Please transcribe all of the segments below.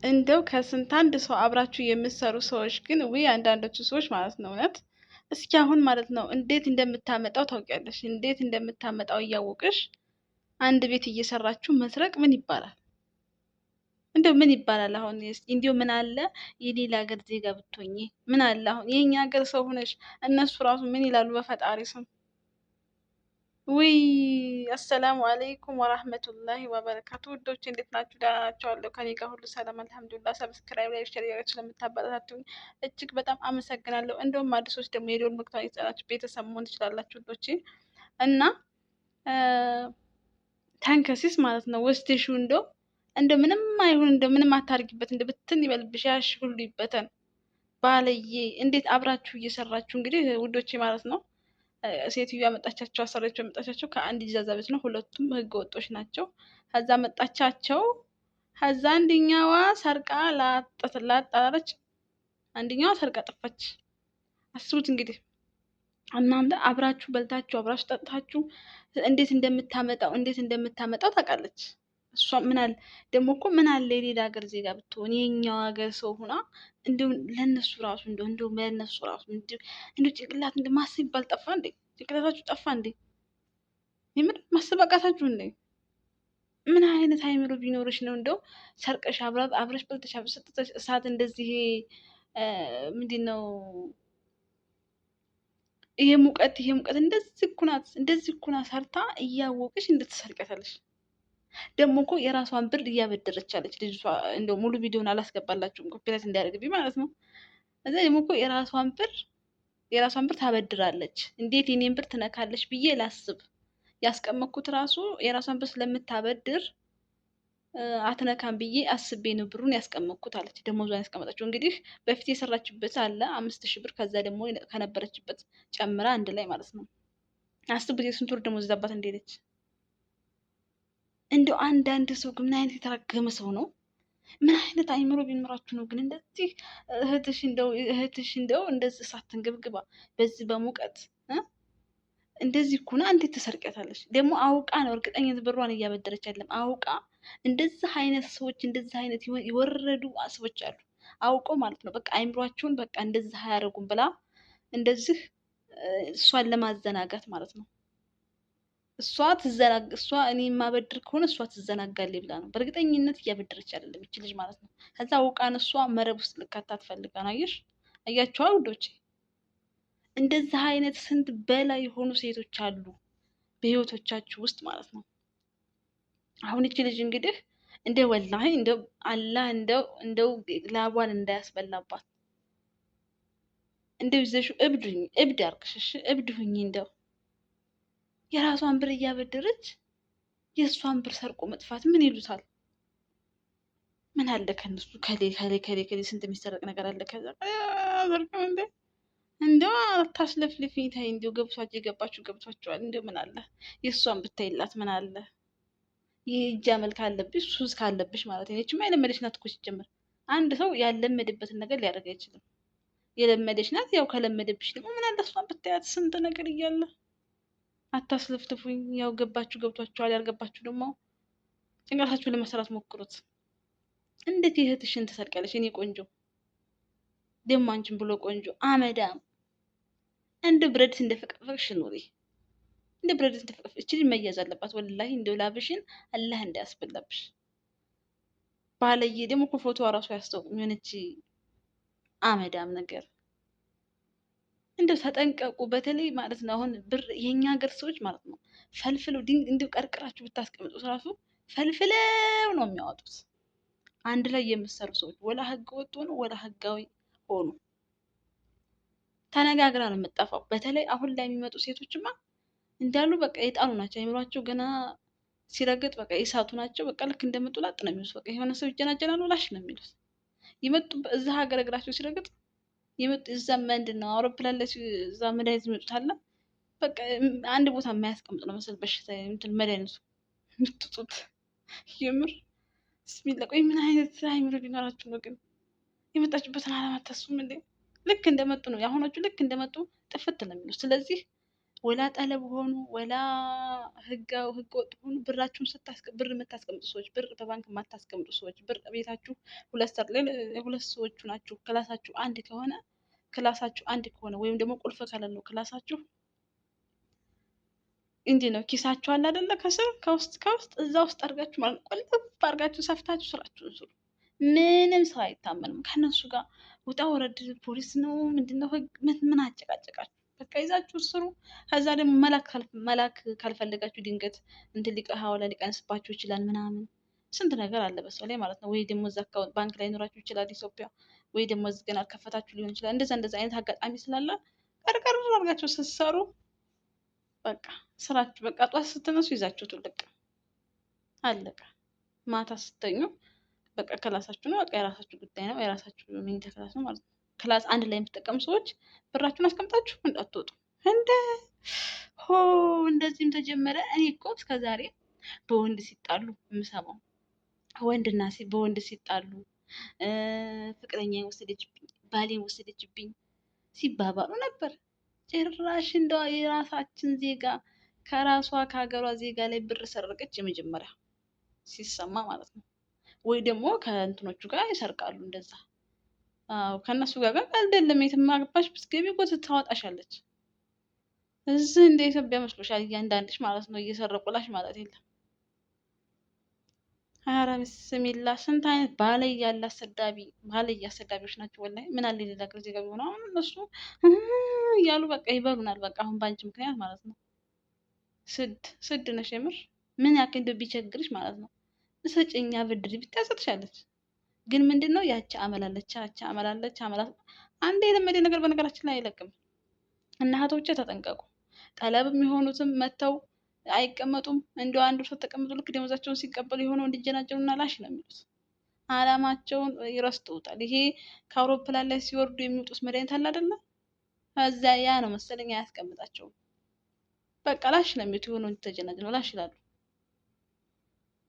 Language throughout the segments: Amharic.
እንደው ከስንት አንድ ሰው አብራችሁ የምትሰሩ ሰዎች ግን አንዳንዶቹ ሰዎች ማለት ነው እውነት እስኪ አሁን ማለት ነው እንዴት እንደምታመጣው ታውቂያለሽ? እንዴት እንደምታመጣው እያወቅሽ አንድ ቤት እየሰራችሁ መስረቅ ምን ይባላል? እንደው ምን ይባላል? አሁን እንዲሁ ምን አለ የሌላ ሀገር ዜጋ ብትሆኚ ምን አለ አሁን የኛ ሀገር ሰው ሆነሽ እነሱ ራሱ ምን ይላሉ? በፈጣሪ ስም ውይ አሰላሙ አለይኩም ወራህመቱላሂ ወበረካቱ። ውዶች እንዴት ናችሁ? ደህና ናቸው አለው። ከኔ ጋር ሁሉ ሰላም አልሐምዱሊላህ። ሰብስክራይብ ላይ ሼር ያደረጋችሁ ስለምታበረታቱኝ እጅግ በጣም አመሰግናለሁ። እንደውም አዲሶች ደግሞ የደወል ምልክቱን እየተጫናችሁ ቤተሰብ መሆን ትችላላችሁ ውዶቼ። እና ተንከሲስ ማለት ነው ወስደሽው እንደው ምንም አይሁን እንደው ምንም አታርጊበት እንደው ብትን ይበልብሽ ያሽ ሁሉ ይበተን ባለዬ። እንዴት አብራችሁ እየሰራችሁ እንግዲህ ውዶቼ ማለት ነው ሴትዮ ያመጣቻቸው አሰሪያቸው ያመጣቻቸው ከአንድ ኢጃዛ ቤት ነው። ሁለቱም ህገ ወጦች ናቸው። ከዛ መጣቻቸው። ከዛ አንደኛዋ ሰርቃ ላጣለች፣ አንደኛዋ ሰርቃ ጠፋች። አስቡት እንግዲህ እናንተ አብራችሁ በልታችሁ አብራችሁ ጠጥታችሁ እንዴት እንደምታመጣው ታውቃለች። እሷ ምን አለ ደግሞ እኮ ምን አለ የሌላ ሀገር ዜጋ ብትሆን የኛው ሀገር ሰው ሆና እንዲሁ ለነሱ ራሱ እንዲሁ ለነሱ ራሱ እንዲሁ ጭንቅላት እንደ ማሰብ ይባል ጠፋ እንዴ? ጭንቅላታችሁ ጠፋ እንዴ? የምር ማሰብ አቃታችሁ እንዴ? ምን አይነት አይምሮ ቢኖርሽ ነው እንደው ሰርቀሽ አብረሽ በልተሽ ሰጥተሽ እሳት እንደዚህ ምንድን ነው ይሄ ሙቀት እንደዚህ ኩናት ሰርታ እያወቅሽ እንድትሰርቀታለሽ። ደግሞ እኮ የራሷን ብር እያበደረቻለች ልጅቷ። እንደው ሙሉ ቪዲዮን አላስገባላችሁም ኮፒራይት እንዲያደርግብኝ ማለት ነው። እዛ ደግሞ እኮ የራሷን ብር ታበድራለች። እንዴት የኔን ብር ትነካለች ብዬ ላስብ። ያስቀመጥኩት ራሱ የራሷን ብር ስለምታበድር አትነካም ብዬ አስቤ ነው ብሩን ያስቀመጥኩት አለች። ደሞዟን ያስቀመጠችው እንግዲህ በፊት የሰራችበት አለ 5000 ብር፣ ከዛ ደግሞ ከነበረችበት ጨምራ አንድ ላይ ማለት ነው። አስቡት የስንት ወር ደሞዝ ይዛባት እንደሄደች። እንደው አንዳንድ ሰው ግን ምን አይነት የተረገመ ሰው ነው? ምን አይነት አይምሮ ቢኖራችሁ ነው ግን እንደዚህ እህትሽ እንደው እንደዚህ እሳት ተንገብግባ በዚህ በሙቀት እንደዚህ ኩና እንዴት ትሰርቀታለች? ደግሞ አውቃ ነው እርግጠኝነት ብሯን እያበደረች አይደለም፣ አውቃ። እንደዚህ አይነት ሰዎች እንደዚህ አይነት የወረዱ ሰዎች አሉ። አውቀው ማለት ነው በቃ አይምሯቸውን በቃ እንደዚህ አያደርጉም ብላ እንደዚህ እሷን ለማዘናጋት ማለት ነው። እሷ እኔ የማበድር ከሆነ እሷ ትዘናጋለች ብላ ነው። በእርግጠኝነት እያበደረች አይደለም ይች ልጅ ማለት ነው። ከዛ አውቃን እሷ መረብ ውስጥ ልካታ ትፈልጋ ነው። አያችኋል ውዶቼ? እንደዚህ አይነት ስንት በላይ የሆኑ ሴቶች አሉ በህይወቶቻችሁ ውስጥ ማለት ነው። አሁን እቺ ልጅ እንግዲህ ወላሂ አላህ እንደው ላቧን እንዳያስበላባት ይዘሹ እብድ አርግሽ እብድ ሁኚ። የራሷን ብር እያበደረች የእሷን ብር ሰርቆ መጥፋት ምን ይሉታል? ምን አለ ከነሱ ከሌ ስንት የሚሰረቅ ነገር አለ። ከዛ እንደው አታስለፍልፊ ታይ። እንደው የገባችሁ ገብቷችኋል። እንደው ምን አለ የእሷን ብታይላት ምን አለ። ይህ እጅ አመልክ አለብሽ ሱስ ካለብሽ ማለት ነው። ይችማ የለመደች ናት እኮ ሲጀምር። አንድ ሰው ያለመደበትን ነገር ሊያደርግ አይችልም። የለመደች ናት። ያው ከለመደብሽ ደግሞ ምን አለ እሷን ብታያት ስንት ነገር እያለ። አታስለፍልፉኝ። ያው ገባችሁ ገብቷችኋል። ያልገባችሁ ደግሞ ጭንቅላታችሁን ለመሰራት ሞክሩት። እንዴት እህትሽን ትሰርቂያለሽ? እኔ ቆንጆ ደግሞ አንቺን ብሎ ቆንጆ አመዳም እንደ ብረድስ እንደፈቀፈቅሽ ኑሪ። እንደ ብረድስ እንደፈቀፈቅሽ እቺ መያዝ አለባት። ወላሂ እንደው ላብሽን አላህ እንዳያስበላብሽ። ባለየ ደግሞ እኮ ፎቶዋ ራሱ ያስታውቅም የሆነች አመዳም ነገር። እንደው ተጠንቀቁ። በተለይ ማለት ነው አሁን ብር የኛ ሀገር ሰዎች ማለት ነው ፈልፍለው እንደው ቀርቅራችሁ ብታስቀምጡት ራሱ ፈልፍለው ነው የሚያወጡት። አንድ ላይ የምትሰሩ ሰዎች ወላ ህገ ወጥ ሆኑ ወላ ህጋዊ ሆኑ ተነጋግራ ነው የምጠፋው። በተለይ አሁን ላይ የሚመጡ ሴቶችማ እንዳሉ በቃ የጣኑ ናቸው። አይምሯቸው ገና ሲረግጥ በቃ የሳቱ ናቸው። በቃ ልክ እንደመጡ ላጥ ነው የሚሉት። በቃ የሆነ ሰው ይጀናጀናሉ ላሽ ነው የሚሉት። ይመጡ እዛ ሀገር እግራቸው ሲረግጥ ይመጡ እዛ ምንድን ነው አውሮፕላን ላይ እዛ መድኃኒት የሚመጡት አለ። በቃ አንድ ቦታ የማያስቀምጥ ነው መሰል በሽታ እንትን መድኃኒቱ የምትጡት የምር ስሚላ። ቆይ ምን አይነት አይምሮ ቢኖራችሁ ነው ግን የመጣችሁበትን አላማ አታስቡም እንዴ? ልክ እንደመጡ ነው የአሁኖቹ። ልክ እንደመጡ ጥፍት ነው የሚሉት። ስለዚህ ወላ ጠለብ ሆኑ ወላ ህገ ወጥ ሆኑ ብራችሁን ብር የምታስቀምጡ ሰዎች፣ ብር በባንክ የማታስቀምጡ ሰዎች፣ ብር ቤታችሁ ሁለት ሰዎቹ ናችሁ። ክላሳችሁ አንድ ከሆነ ወይም ደግሞ ቁልፍ ከሌለው ክላሳችሁ እንዲህ ነው። ኪሳችሁ አለ አይደለ? ከስር ከውስጥ እዛ ውስጥ አድርጋችሁ ማለት ቆልፍ አድርጋችሁ ሰፍታችሁ ስራችሁን ስሩ። ምንም ሰው አይታመንም። ከነሱ ጋር ውጣ ወረድ ፖሊስ ነው ምንድነው ህግ ምን አጨቃጨቃችሁ? በቃ ይዛችሁ ስሩ። ከዛ ደግሞ መላክ ካልፈለጋችሁ ድንገት እንትን ሐዋላ ሊቀንስባችሁ ይችላል ምናምን ስንት ነገር አለ በሰው ላይ ማለት ነው። ወይ ደግሞ እዛ አካውንት ባንክ ላይ ኖራችሁ ይችላል ኢትዮጵያ፣ ወይ ደግሞ እዚህ ገና አልከፈታችሁ ሊሆን ይችላል። እንደዛ አይነት አጋጣሚ ስላለ ቀርቀር አድርጋችሁ ስትሰሩ በቃ ስራችሁ በቃ ጧት ስትነሱ ይዛችሁ ትልቅ አለቀ። ማታ ስተኙ በቃ ክላሳችሁ ነው። በቃ የራሳችሁ ጉዳይ ነው። የራሳችሁ መኝታ ክላስ ነው ማለት ነው። ክላስ አንድ ላይ የምትጠቀሙ ሰዎች ብራችሁን አስቀምጣችሁ እንዳትወጡ። ሆ እንደዚህም ተጀመረ። እኔ እኮ እስከዛሬ በወንድ ሲጣሉ የምሰማው በወንድ ሲጣሉ ፍቅረኛ ወሰደችብኝ፣ ባሌን ወሰደችብኝ ሲባባሉ ነበር። ጭራሽ እንደው የራሳችን ዜጋ ከራሷ ከሀገሯ ዜጋ ላይ ብር ሰረቀች የመጀመሪያ ሲሰማ ማለት ነው። ወይ ደግሞ ከእንትኖቹ ጋር ይሰርቃሉ እንደዛ። አዎ ከእነሱ ጋር አይደለም። የትም አገባሽ ብትገቢ እኮ ታወጣሻለች። እዚህ እንደ ኢትዮጵያ መስሎሻል? እያንዳንድሽ ማለት ነው እየሰረቁላሽ ማለት የለም። ኧረ ብስሚላ ስንት አይነት ባለየ ያለ አሰዳቢዎች ናቸው። ወላሂ ምን አለ ሌላ ጊዜ ገቢ ሆነ አሁን እነሱ እያሉ በቃ ይበሉናል። በቃ አሁን በአንቺ ምክንያት ማለት ነው። ስድ ነሽ የምር ምን ያክል እንደው ቢቸግርሽ ማለት ነው ሰጪኛ ብድር ብታሰጥሻለች። ግን ምንድን ነው ያቺ አመላለች አንዴ የለመደ ነገር በነገራችን ላይ አይለቅም። እና እህቶቼ ተጠንቀቁ። ጠለብ የሚሆኑትም መተው አይቀመጡም። እንደው አንዱ ሰው ተቀምጡ ልክ ደሞዛቸውን ሲቀበሉ የሆነው እንዲጀናጀኑና ላሽ ነው የሚሉት። አላማቸውን ይረስጡታል። ይሄ ከአውሮፕላን ላይ ሲወርዱ የሚወጡት መድኃኒት አለ አይደለ? እዛ ያ ነው መሰለኝ አያስቀምጣቸውም። በቃ ላሽ ነው የሚሉት። የሆነው እንዲተጀናጀኑ ላሽ ይላሉ።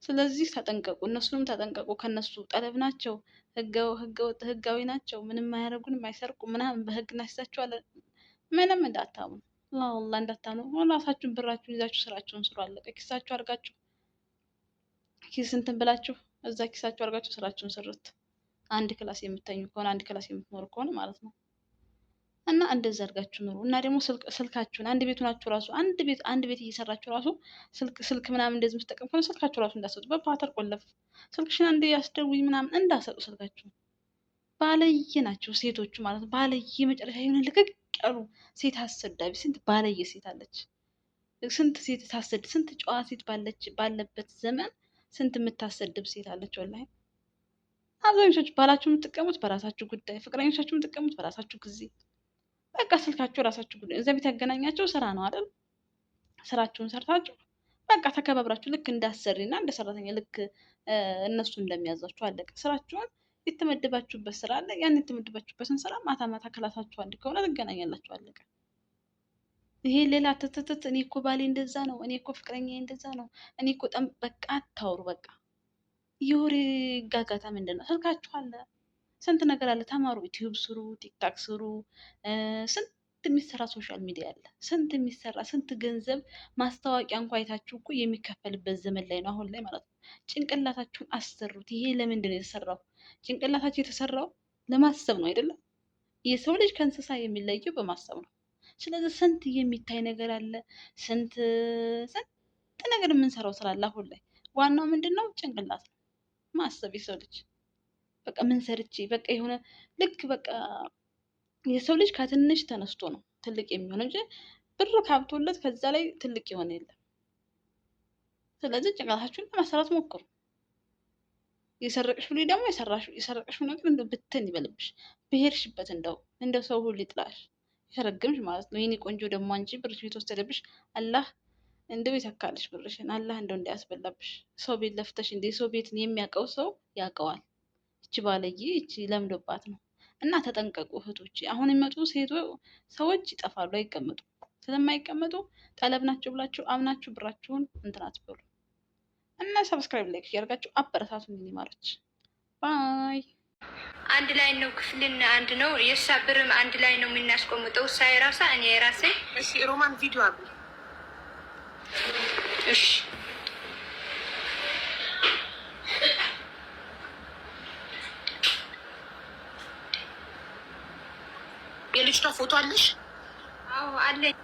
ስለዚህ ተጠንቀቁ፣ እነሱንም ተጠንቀቁ። ከነሱ ጠለብ ናቸው፣ ህጋዊ ናቸው፣ ምንም አያደርጉንም፣ አይሰርቁ ምናምን በህግ እናስይዛቸዋለን። ምንም እንዳታምኑ አላህ እንዳታምኑ። ራሳችሁን ብራችሁን ይዛችሁ ስራችሁን ስሩ። አለቀ። ኪሳችሁ አድርጋችሁ ኪስ እንትን ብላችሁ እዛ ኪሳችሁ አድርጋችሁ ስራችሁን ስሩት። አንድ ክላስ የምተኙ ከሆነ አንድ ክላስ የምትኖሩ ከሆነ ማለት ነው። እና እንደዛ አድርጋችሁ ኑሩ። እና ደግሞ ስልካችሁን አንድ ቤት ሆናችሁ ራሱ አንድ ቤት እየሰራችሁ ራሱ ስልክ ምናምን እንደዚህ የምትጠቀሙ ከሆነ ስልካችሁ ራሱ እንዳሰጡ በፓተር ቆለፍ ስልክሽን አንዴ ያስደውይ ምናምን እንዳሰጡ ስልካችሁ። ባለየ ናቸው ሴቶቹ ማለት ነው። ባለየ መጨረሻ የሆነ ልቅቅ ያሉ ሴት አሰዳቢ። ስንት ባለየ ሴት አለች። ስንት ሴት ታሰድ ስንት ጨዋ ሴት ባለበት ዘመን ስንት የምታሰድብ ሴት አለች። ወላሂ አብዛኞቻችሁ ባላችሁ የምትጠቀሙት በራሳችሁ ጉዳይ፣ ፍቅረኞቻችሁ የምትጠቀሙት በራሳችሁ ጊዜ። በቃ ስልካችሁ ራሳችሁ ጉዳይ። እዛ ቤት ያገናኛቸው ስራ ነው አይደል? ስራችሁን ሰርታችሁ በቃ ተከባብራችሁ ልክ እንዳሰሪ እና እንደ ሰራተኛ ልክ እነሱ እንደሚያዛችሁ አለቀ። ስራችሁን የተመደባችሁበት ስራ አለ። ያን የተመደባችሁበትን ስራ ማታ ማታ ክላሳችሁ አንድ ከሆነ ትገናኛላችሁ አለቀ። ይሄ ሌላ ትትትት እኔ እኮ ባሌ እንደዛ ነው፣ እኔ እኮ ፍቅረኛ እንደዛ ነው፣ እኔ እኮ በቃ አታውሩ። በቃ የወሬ ጋጋታ ምንድን ነው? ስልካችሁ አለ፣ ስንት ነገር አለ። ተማሩ፣ ዩቲዩብ ስሩ፣ ቲክታክ ስሩ። ስንት የሚሰራ ሶሻል ሚዲያ አለ፣ ስንት የሚሰራ ስንት ገንዘብ ማስታወቂያ እንኳ አይታችሁ እኮ የሚከፈልበት ዘመን ላይ ነው አሁን ላይ ማለት ነው። ጭንቅላታችሁን አሰሩት። ይሄ ለምንድን ነው የተሰራው? ጭንቅላታችሁ የተሰራው ለማሰብ ነው አይደለም? የሰው ልጅ ከእንስሳ የሚለየው በማሰብ ነው። ስለዚህ ስንት የሚታይ ነገር አለ፣ ስንት ነገር የምንሰራው ስላለ አሁን ላይ ዋናው ምንድን ነው? ጭንቅላት ነው ማሰብ። የሰው ልጅ በቃ ምን ሰርቼ በቃ የሆነ ልክ በቃ የሰው ልጅ ከትንሽ ተነስቶ ነው ትልቅ የሚሆነው እንጂ ብር ካብቶለት ከዛ ላይ ትልቅ የሆነ የለም። ስለዚህ ጭንቅላታችሁን ለማሰራት ሞክሩ። የሰረቅሽ ብሎ ደግሞ የሰረቅሽ ነገር እንደው ብትን ይበልብሽ፣ ብሄድሽበት እንደው ሰው ሁሉ ይጥላሽ፣ ይረግምሽ ማለት ነው። የኔ ቆንጆ ደግሞ አንቺ ብርሽ የተወሰደብሽ አላህ እንደው ይተካልሽ ብርሽን። አላህ እንደው እንዳያስበላብሽ። ሰው ቤት ለፍተሽ እንደ ሰው ቤትን የሚያውቀው ሰው ያውቀዋል። እቺ ባለዬ እቺ ለምዶባት ነው። እና ተጠንቀቁ እህቶች። አሁን የሚመጡ ሰዎች ይጠፋሉ፣ አይቀመጡ። ስለማይቀመጡ ጠለብ ናቸው ብላችሁ አምናችሁ ብራችሁን እንትን አትበሉ። እና ሰብስክራይብ ላይክ እያደርጋችሁ አበረታቱን። ሚኒማሮች ባይ አንድ ላይ ነው፣ ክፍልና አንድ ነው። የእሷ ብርም አንድ ላይ ነው የምናስቆምጠው። እሷ የራሷ እኔ የራሴ። እሺ ሮማን ቪዲዮ አሉ። እሺ የልጅቷ ፎቶ አለሽ? አዎ አለኝ።